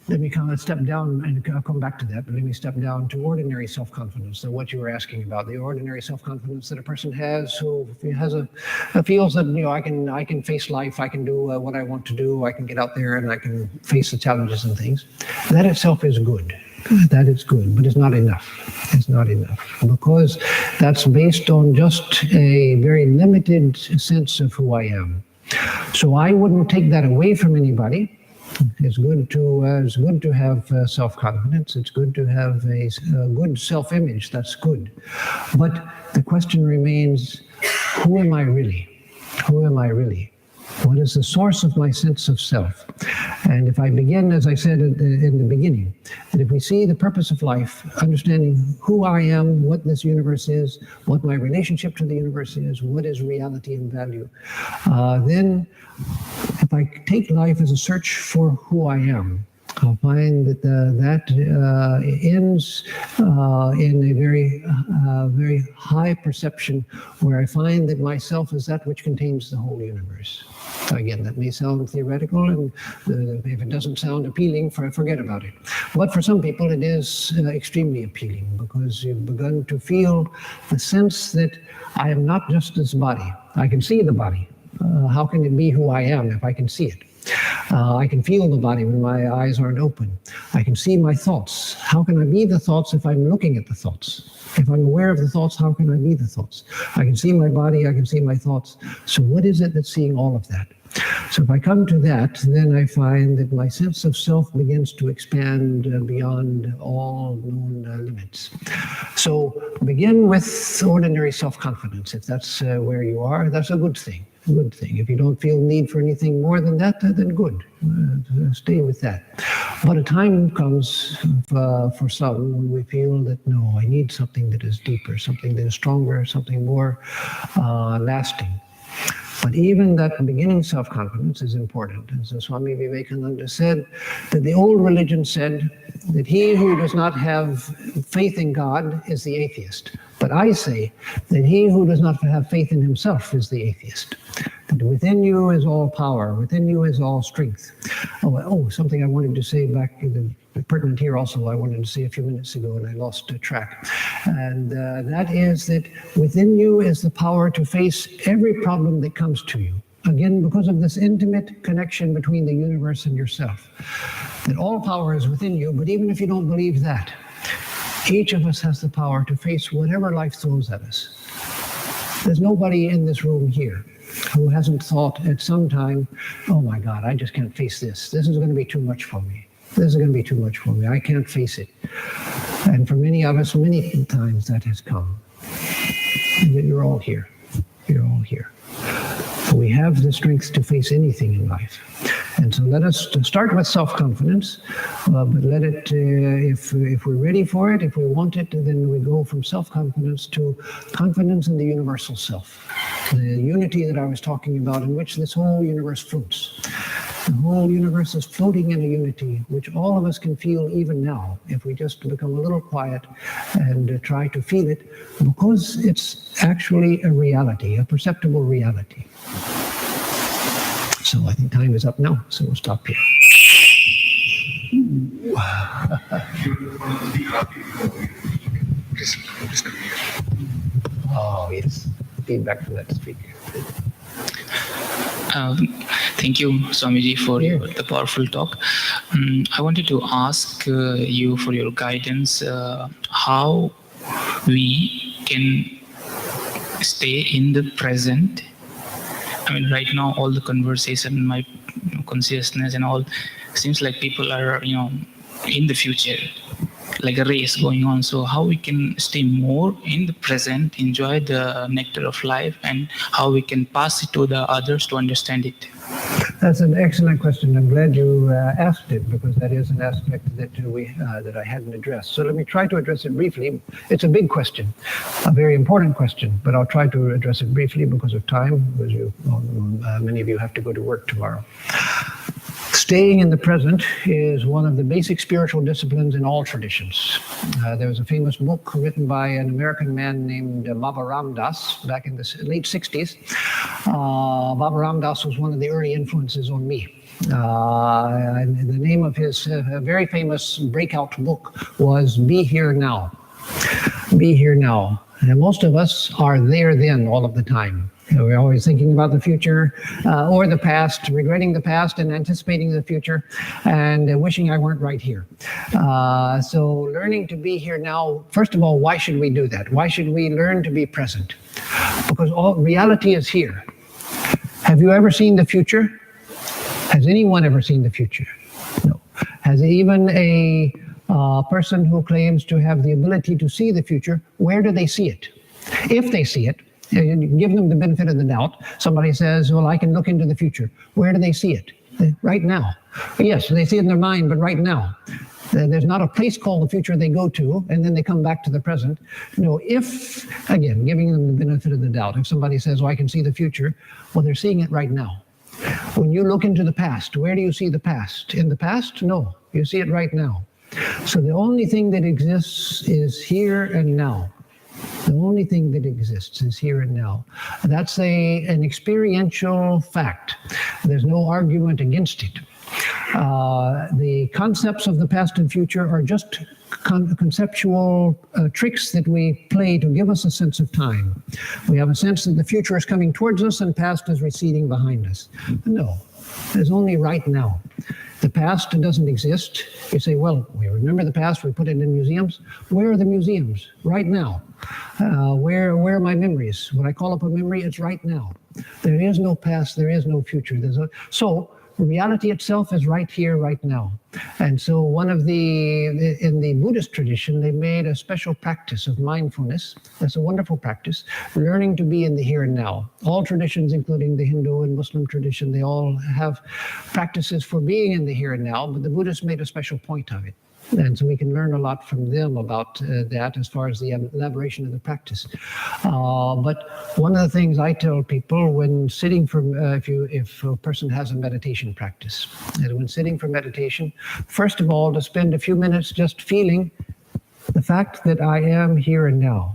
[SPEAKER 1] Let me kind of step down, and I'll come back to that, but let me step down to ordinary self-confidence, so what you were asking about, the ordinary self-confidence that a person has who feels that, I can face life, I can do what I want to do, I can get out there and I can face the challenges and things. That itself is good. That is good, but it's not enough. It's not enough because that's based on just a very limited sense of who I am. So I wouldn't take that away from anybody. It's good to have self-confidence. It's good to have a good self-image. That's good. But the question remains, who am I really? Who am I really? What is the source of my sense of self? And if I begin, as I said in the beginning, that if we see the purpose of life, understanding who I am, what this universe is, what my relationship to the universe is, what is reality and value, then if I take life as a search for who I am, I'll find that that ends in a very high perception where I find that myself is that which contains the whole universe. Again, that may sound theoretical, and if it doesn't sound appealing, forget about it. But for some people, it is extremely appealing because you've begun to feel the sense that I am not just this body. I can see the body. How can it be who I am if I can see it? I can feel the body when my eyes aren't open. I can see my thoughts. How can I be the thoughts if I'm looking at the thoughts? If I'm aware of the thoughts, how can I be the thoughts? I can see my body, I can see my thoughts. So what is it that's seeing all of that? So if I come to that, then I find that my sense of self begins to expand beyond all known limits. So begin with ordinary self-confidence. If that's where you are, that's a good thing. Good thing. If you don't feel need for anything more than that, then good. Stay with that. But a time comes for some when we feel that, no, I need something that is deeper, something that is stronger, something more lasting. But even that beginning self-confidence is important. And so Swami Vivekananda said that the old religion said that he who does not have faith in God is the atheist. But I say that he who does not have faith in himself is the atheist. That within you is all power, within you is all strength. Something I wanted to say back in the pertinent here also, I wanted to say a few minutes ago and I lost track. And that is that within you is the power to face every problem that comes to you. Again, because of this intimate connection between the universe and yourself. That all power is within you, but even if you don't believe that, each of us has the power to face whatever life throws at us. There's nobody in this room here who hasn't thought at some time, oh my God, I just can't face this. This is going to be too much for me. This is going to be too much for me. I can't face it. And for many of us, many times that has come. You're all here. You're all here. We have the strength to face anything in life. And so let us start with self-confidence, but let it, if we're ready for it, if we want it, then we go from self-confidence to confidence in the universal self, the unity that I was talking about in which this whole universe floats. The whole universe is floating in a unity, which all of us can feel even now, if we just become a little quiet and try to feel it, because it's actually a reality, a perceptible reality. So I think time is up now, so we'll stop here. Oh, yes. Feedback from that speaker.
[SPEAKER 5] Thank you, Swamiji, for the powerful talk. I wanted to ask you for your guidance, how we can stay in the present. I mean, right now, all the conversation, my consciousness and all, seems like people are, in the future, like a race going on. So how we can stay more in the present, enjoy the nectar of life, and how we can pass it to the others to understand it?
[SPEAKER 1] That's an excellent question. I'm glad you asked it, because that is an aspect that that I hadn't addressed. So let me try to address it briefly. It's a big question, a very important question, but I'll try to address it briefly because of time, because many of you have to go to work tomorrow. Staying in the present is one of the basic spiritual disciplines in all traditions. There was a famous book written by an American man named Baba Ram Das back in the late 60s. Baba Ram Das was one of the early influences on me. The name of his very famous breakout book was Be Here Now. Be Here Now. And most of us are there then all of the time. We're always thinking about the future or the past, regretting the past and anticipating the future, and wishing I weren't right here. So learning to be here now, first of all, why should we do that? Why should we learn to be present? Because all reality is here. Have you ever seen the future? Has anyone ever seen the future? No. Has even a person who claims to have the ability to see the future, where do they see it? If they see it, you give them the benefit of the doubt. Somebody says, well, I can look into the future. Where do they see it? Right now. Yes, they see it in their mind, but right now. There's not a place called the future they go to, and then they come back to the present. No, if, again, giving them the benefit of the doubt, if somebody says, well, I can see the future, well, they're seeing it right now. When you look into the past, where do you see the past? In the past? No, you see it right now. So the only thing that exists is here and now. The only thing that exists is here and now. That's an experiential fact. There's no argument against it. The concepts of the past and future are just conceptual tricks that we play to give us a sense of time. We have a sense that the future is coming towards us and past is receding behind us. No, there's only right now. The past doesn't exist. You say, well, we remember the past, we put it in museums. Where are the museums? Right now. Where are my memories? When I call up a memory, it's right now. There is no past, there is no future. So reality itself is right here, right now. And so in the Buddhist tradition, they made a special practice of mindfulness. That's a wonderful practice, learning to be in the here and now. All traditions, including the Hindu and Muslim tradition, they all have practices for being in the here and now, but the Buddhists made a special point of it. And so we can learn a lot from them about that as far as the elaboration of the practice. But one of the things I tell people when sitting for, if a person has a meditation practice, and when sitting for meditation, first of all, to spend a few minutes just feeling the fact that I am here and now.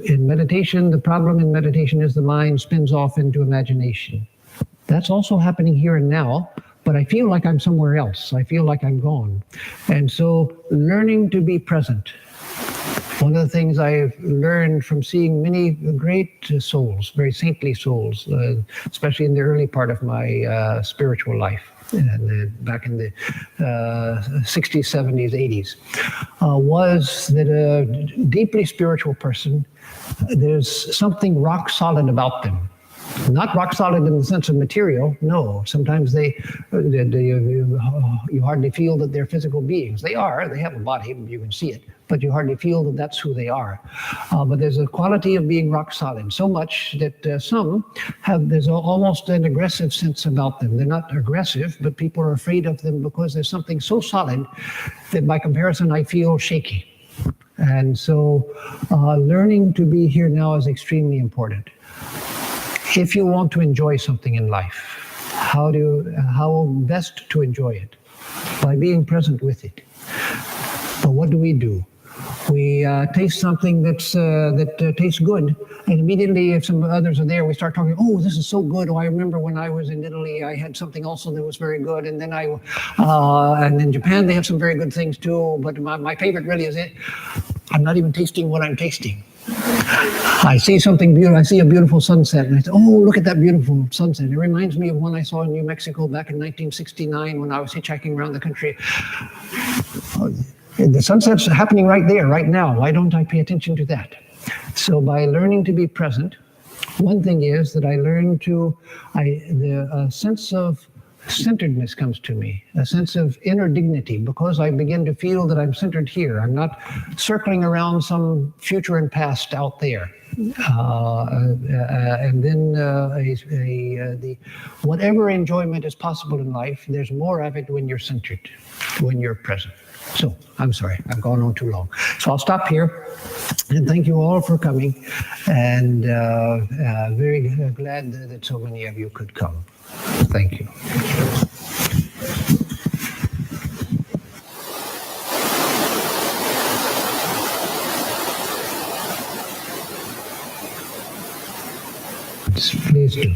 [SPEAKER 1] In meditation, the problem in meditation is the mind spins off into imagination. That's also happening here and now. But I feel like I'm somewhere else. I feel like I'm gone. And so learning to be present. One of the things I've learned from seeing many great souls, very saintly souls, especially in the early part of my spiritual life, back in the 60s, 70s, 80s, was that a deeply spiritual person, there's something rock solid about them. Not rock solid in the sense of material, no. Sometimes you hardly feel that they're physical beings. They have a body, you can see it, but you hardly feel that that's who they are. But there's a quality of being rock solid, so much that some there's almost an aggressive sense about them. They're not aggressive, but people are afraid of them because there's something so solid that by comparison I feel shaky. And so learning to be here now is extremely important. If you want to enjoy something in life, how best to enjoy it? By being present with it. But what do? We taste something that tastes good, and immediately if some others are there, we start talking, oh, this is so good. Oh, I remember when I was in Italy, I had something also that was very good, and then and in Japan, they have some very good things too, but my favorite really is it. I'm not even tasting what I'm tasting. I see something beautiful. I see a beautiful sunset, and I say, "Oh, look at that beautiful sunset!" It reminds me of one I saw in New Mexico back in 1969 when I was hitchhiking around the country. The sunset's happening right there, right now. Why don't I pay attention to that? So by learning to be present, one thing is that I learn a sense of centeredness comes to me, a sense of inner dignity, because I begin to feel that I'm centered here. I'm not circling around some future and past out there. And then whatever enjoyment is possible in life, there's more of it when you're centered, when you're present. So I'm sorry, I've gone on too long. So I'll stop here, and thank you all for coming, and very glad that so many of you could come. Thank you. Please do.